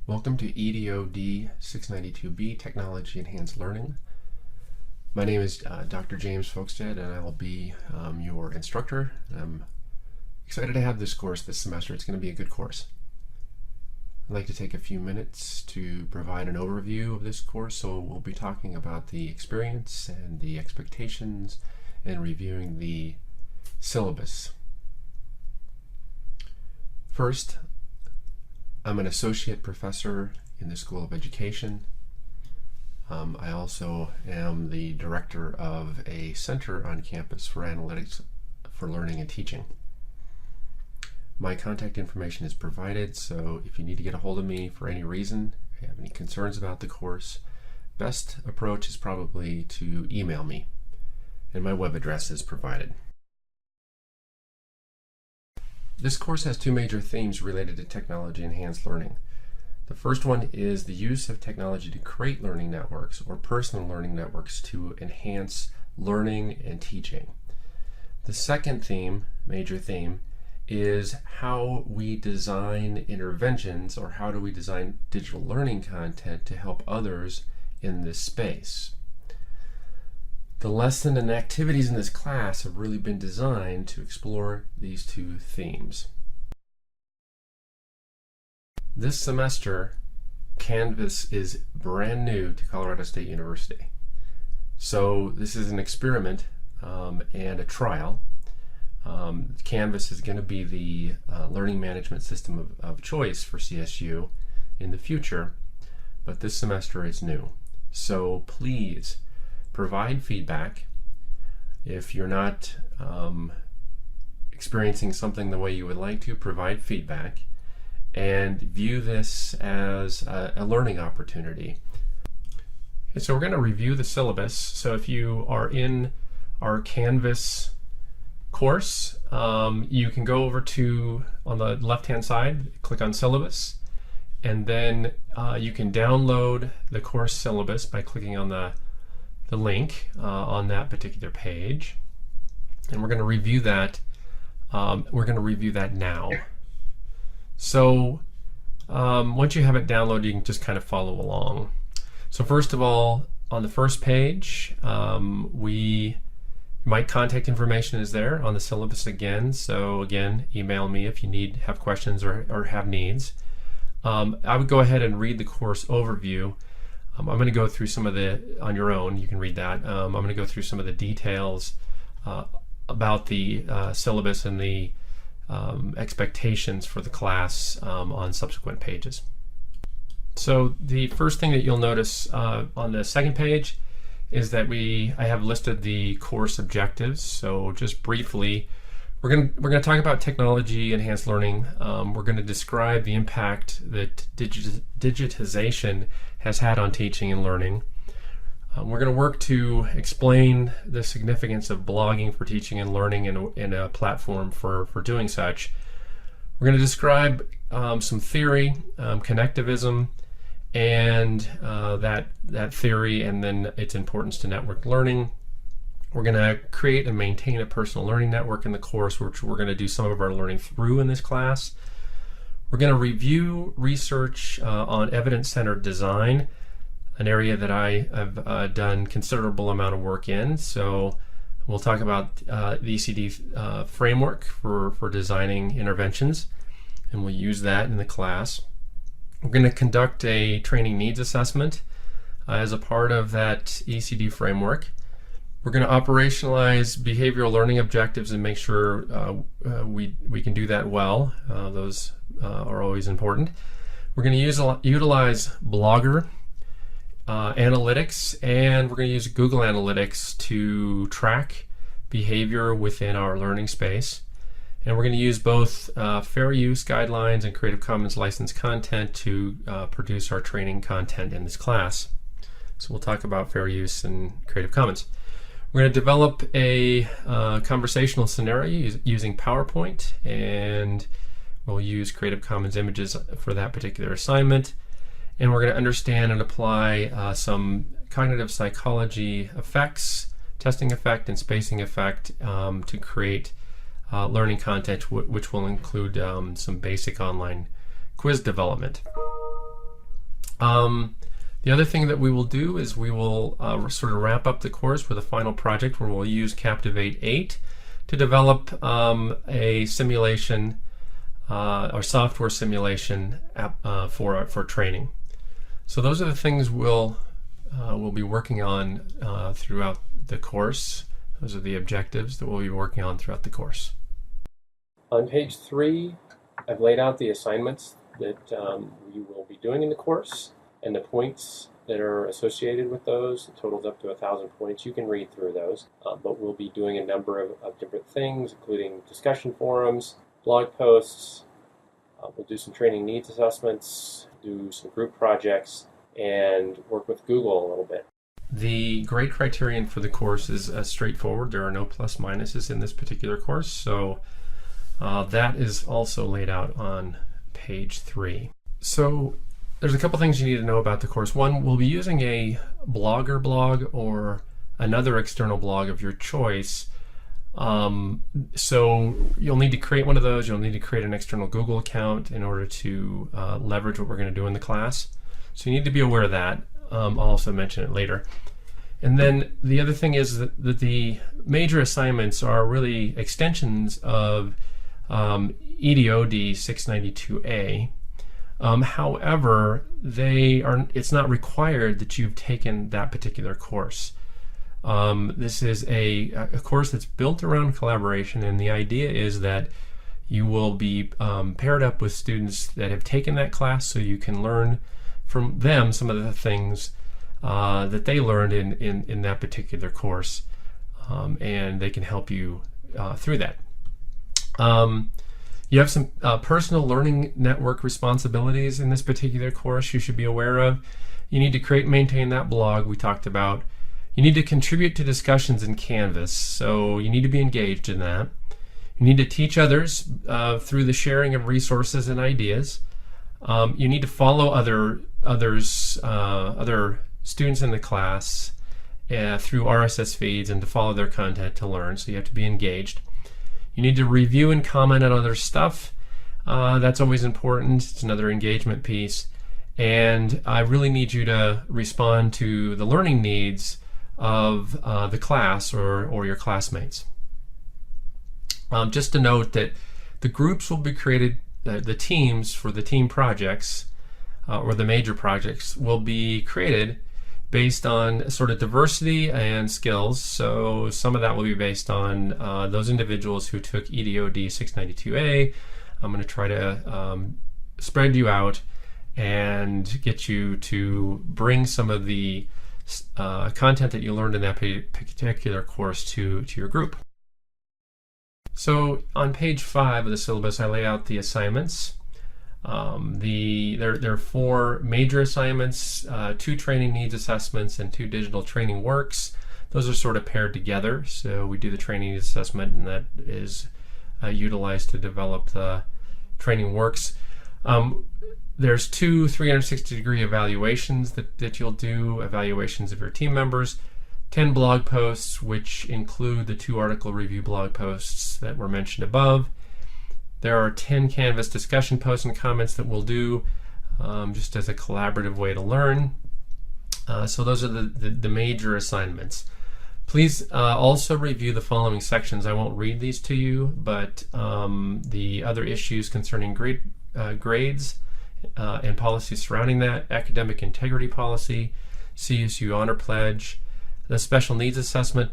Welcome to EDOD 692B, Technology Enhanced Learning. My name is Dr. James Folkstead, and I will be your instructor. I'm excited to have this course this semester. It's going to be a good course. I'd like to take a few minutes to provide an overview of this course. So we'll be talking about the experience and the expectations and reviewing the syllabus. First, I'm an associate professor in the School of Education. I also am the director of a center on campus for analytics for learning and teaching. My contact information is provided, so if you need to get a hold of me for any reason, if you have any concerns about the course, best approach is probably to email me, and my web address is provided. This course has two major themes related to technology enhanced learning. The first one is the use of technology to create learning networks or personal learning networks to enhance learning and teaching. The second theme, major theme, is how we design interventions, or how do we design digital learning content to help others in this space. The lesson and activities in this class have really been designed to explore these two themes. This semester, Canvas is brand new to Colorado State University. So this is an experiment and a trial. Canvas is going to be the learning management system of choice for CSU in the future, but this semester it's new. So please provide feedback. If you're not experiencing something the way you would like to, provide feedback and view this as a learning opportunity. Okay, so we're going to review the syllabus. So if you are in our Canvas course, you can go over to, on the left-hand side, click on syllabus, and then you can download the course syllabus by clicking on the link on that particular page, and we're going to review that. Now. So once you have it downloaded, you can just kind of follow along. So first of all, on the first page, my contact information is there on the syllabus again. So again, email me if you have questions or have needs. I would go ahead and read the course overview. I'm going to go through some of on your own, you can read that. I'm going to go through some of the details about the syllabus and the expectations for the class on subsequent pages. So the first thing that you'll notice on the second page is that I have listed the course objectives. So just briefly, we're going to talk about technology enhanced learning. We're going to describe the impact that digitization has had on teaching and learning. We're going to work to explain the significance of blogging for teaching and learning in a platform for doing such. We're going to describe some theory, connectivism, and that theory, and then its importance to network learning. We're going to create and maintain a personal learning network in the course, which we're going to do some of our learning through in this class. We're going to review research on evidence-centered design, an area that I have done considerable amount of work in. So we'll talk about the ECD framework for designing interventions, and we'll use that in the class. We're going to conduct a training needs assessment as a part of that ECD framework. We're going to operationalize behavioral learning objectives and make sure we can do that well. Those are always important. We're going to utilize Blogger analytics, and we're going to use Google Analytics to track behavior within our learning space. And we're going to use both fair use guidelines and Creative Commons licensed content to produce our training content in this class. So we'll talk about fair use and Creative Commons. We're going to develop a conversational scenario using PowerPoint, and we'll use Creative Commons images for that particular assignment. And we're going to understand and apply some cognitive psychology effects, testing effect and spacing effect to create learning content, which will include some basic online quiz development. The other thing that we will do is we will sort of wrap up the course with a final project where we'll use Captivate 8 to develop a simulation or software simulation app for training. So those are the things we'll be working on throughout the course. Those are the objectives that we'll be working on throughout the course. On page 3, I've laid out the assignments that we will be doing in the course and the points that are associated with those. It totals up to 1,000 points. You can read through those, but we'll be doing a number of different things, including discussion forums, blog posts. We'll do some training needs assessments, do some group projects, and work with Google a little bit. The grade criterion for the course is straightforward. There are no plus minuses in this particular course, so that is also laid out on page 3. So there's a couple things you need to know about the course. One, we'll be using a Blogger blog or another external blog of your choice. So you'll need to create one of those. You'll need to create an external Google account in order to leverage what we're going to do in the class. So you need to be aware of that. I'll also mention it later. And then the other thing is that the major assignments are really extensions of EDOD 692A. However, it's not required that you've taken that particular course. This is a course that's built around collaboration, and the idea is that you will be paired up with students that have taken that class so you can learn from them some of the things that they learned in that particular course, and they can help you through that. You have some personal learning network responsibilities in this particular course you should be aware of. You need to create and maintain that blog we talked about. You need to contribute to discussions in Canvas, so you need to be engaged in that. You need to teach others through the sharing of resources and ideas. You need to follow other students in the class through RSS feeds and to follow their content to learn, so you have to be engaged. You need to review and comment on other stuff. That's always important. It's another engagement piece. And I really need you to respond to the learning needs of the class or your classmates. Just to note that the groups will be created, the teams for the team projects or the major projects will be created based on sort of diversity and skills. So some of that will be based on those individuals who took EDOD 692A. I'm going to try to spread you out and get you to bring some of the content that you learned in that particular course to your group. So on page 5 of the syllabus, I lay out the assignments. There are 4 major assignments, 2 training needs assessments, and 2 digital training works. Those are sort of paired together. So we do the training needs assessment, and that is utilized to develop the training works. There's 2 360-degree evaluations that you'll do, evaluations of your team members, 10 blog posts, which include the 2 article review blog posts that were mentioned above. There are 10 Canvas discussion posts and comments that we'll do just as a collaborative way to learn. So those are the major assignments. Please also review the following sections. I won't read these to you, but the other issues concerning grades and policies surrounding that, academic integrity policy, CSU honor pledge, the special needs assessment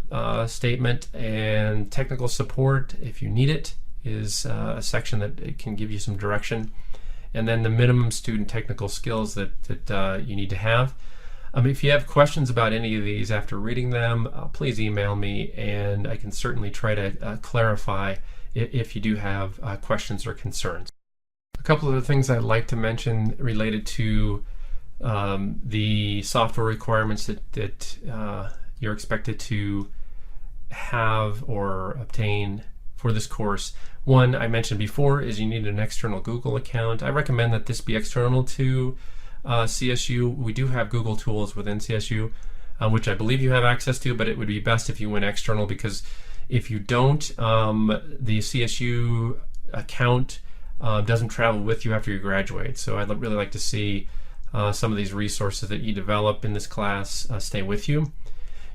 statement, and technical support, if you need it, is a section that can give you some direction. And then the minimum student technical skills that you need to have. If you have questions about any of these after reading them, please email me, and I can certainly try to clarify if you do have questions or concerns. A couple of the things I'd like to mention related to the software requirements that you're expected to have or obtain for this course. One I mentioned before is you need an external Google account. I recommend that this be external to CSU. We do have Google tools within CSU, which I believe you have access to, but it would be best if you went external, because if you don't, the CSU account doesn't travel with you after you graduate. So I'd really like to see some of these resources that you develop in this class stay with you.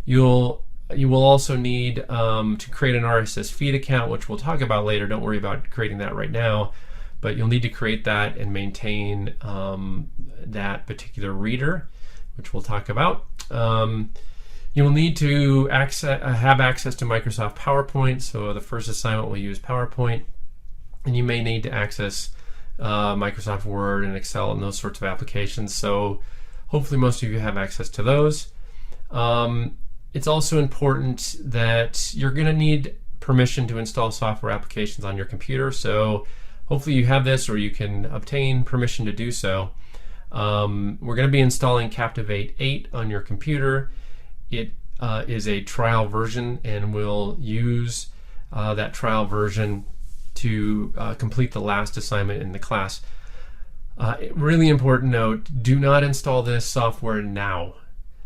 You will also need to create an RSS feed account, which we'll talk about later. Don't worry about creating that right now, but you'll need to create that and maintain that particular reader, which we'll talk about. You will need to have access to Microsoft PowerPoint, so the first assignment will use PowerPoint, and you may need to access Microsoft Word and Excel and those sorts of applications, so hopefully most of you have access to those. It's also important that you're going to need permission to install software applications on your computer, so hopefully you have this or you can obtain permission to do so. We're going to be installing Captivate 8 on your computer. It is a trial version, and we'll use that trial version to complete the last assignment in the class. Really important note, do not install this software now.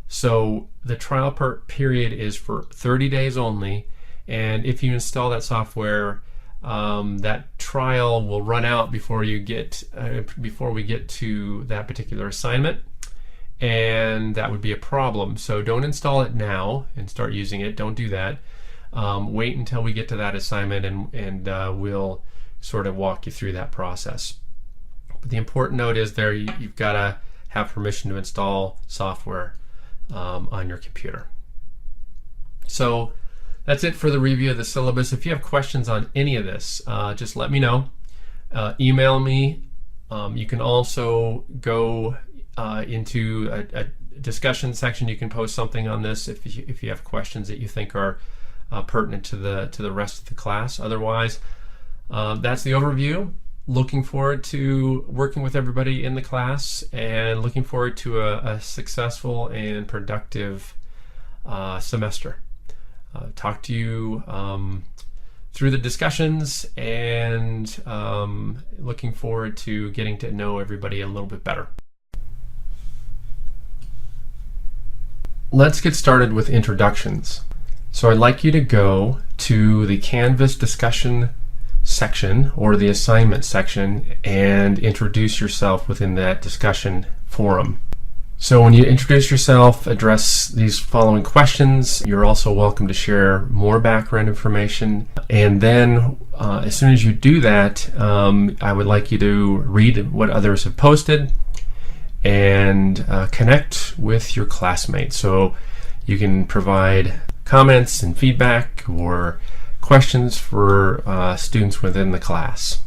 So the trial period is for 30 days only, and if you install that software, that trial will run out before we get to that particular assignment, and that would be a problem. So don't install it now and start using it. Don't do that. Wait until we get to that assignment, and we'll sort of walk you through that process. But the important note is there, you've got to have permission to install software on your computer. So that's it for the review of the syllabus. If you have questions on any of this, just let me know. Email me. You can also go into a discussion section. You can post something on this if you have questions that you think are pertinent to the rest of the class. Otherwise, that's the overview. Looking forward to working with everybody in the class, and looking forward to a successful and productive semester. Talk to you through the discussions, and looking forward to getting to know everybody a little bit better. Let's get started with introductions. So I'd like you to go to the Canvas discussion section or the assignment section and introduce yourself within that discussion forum. So when you introduce yourself, address these following questions. You're also welcome to share more background information. And then as soon as you do that, I would like you to read what others have posted and connect with your classmates. So you can provide comments and feedback or questions for students within the class.